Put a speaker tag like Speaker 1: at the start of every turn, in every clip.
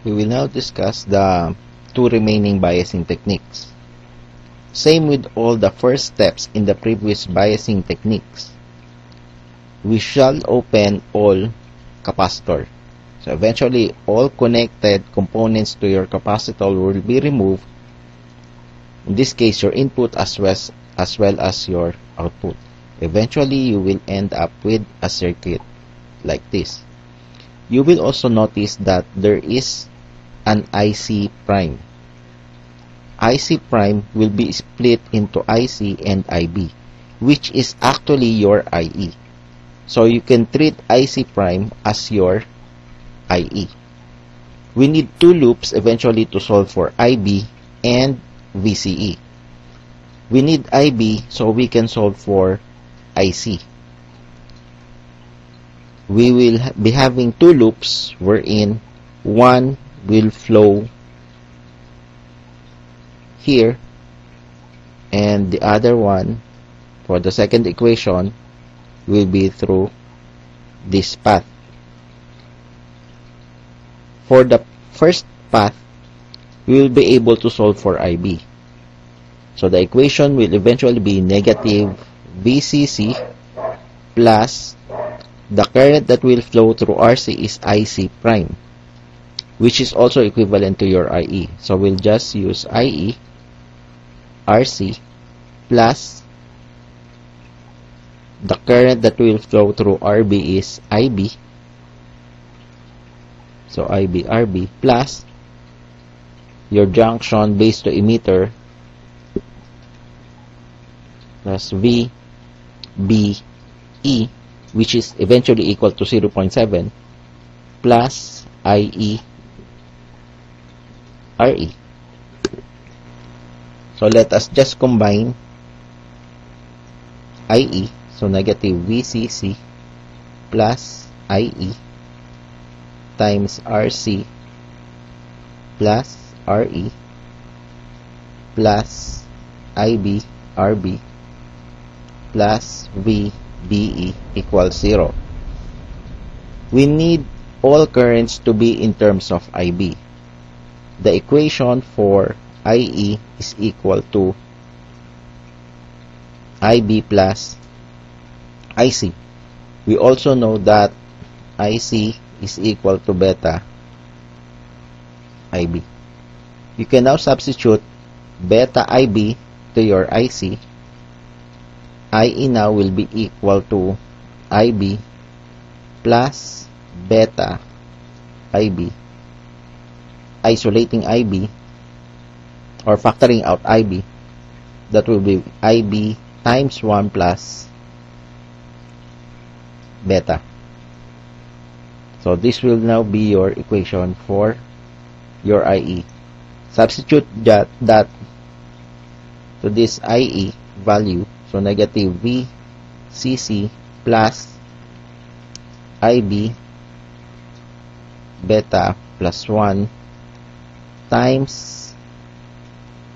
Speaker 1: we will now discuss the two remaining biasing techniques. Same with all the first steps in the previous biasing techniques. We shall open all capacitor. So eventually, all connected components to your capacitor will be removed. In this case, your input as well as your output. Eventually, you will end up with a circuit like this. You will also notice that there is an IC prime. IC prime will be split into IC and IB, which is actually your IE. So you can treat IC prime as your IE. We need two loops eventually to solve for IB and VCE. We need IB so we can solve for IC. We will be having two loops wherein one will flow here and the other one for the second equation will be through this path. For the first path, we will be able to solve for IB. So the equation will eventually be negative VCC plus the current that will flow through RC is IC prime, which is also equivalent to your IE. So we'll just use IE RC plus the current that will flow through RB is IB. So IB RB plus your junction base to emitter plus V B E, which is eventually equal to 0.7 plus IE RE. So let us just combine IE, so negative VCC plus IE times RC plus RE plus IB RB plus VBE equals 0. We need all currents to be in terms of IB. The equation for IE is equal to IB plus IC. We also know that IC is equal to beta IB. You can now substitute beta IB to your IC. IE now will be equal to IB plus beta IB, isolating IB or factoring out IB, that will be IB times 1 plus beta. So this will now be your equation for your IE. Substitute that to this IE value, so negative VCC plus IB beta plus 1 times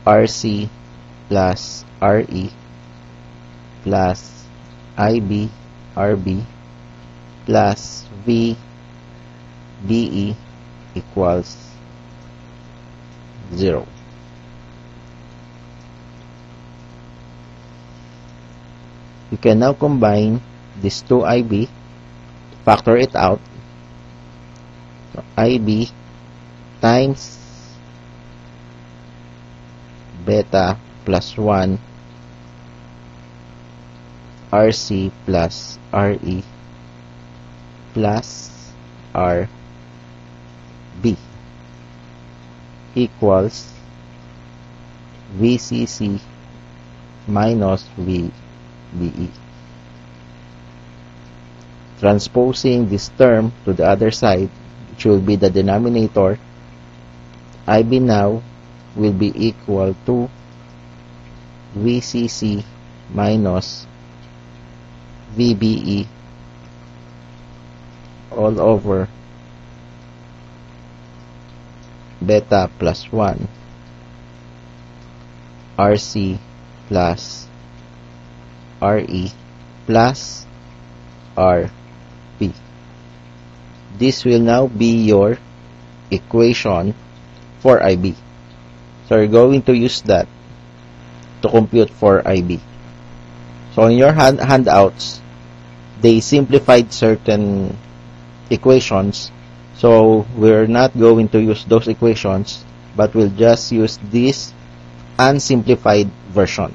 Speaker 1: RC plus RE plus IB RB plus VBE equals 0. You can now combine these two IB, factor it out. So IB times beta plus 1 RC plus RE plus RB equals VCC minus VBE. Transposing this term to the other side, which will be the denominator, IB now will be equal to VCC minus VBE all over beta plus 1 RC plus RE plus RB. This will now be your equation for IB. So you're going to use that to compute for IB. So in your handouts, they simplified certain equations. So we're not going to use those equations, but we'll just use this unsimplified version.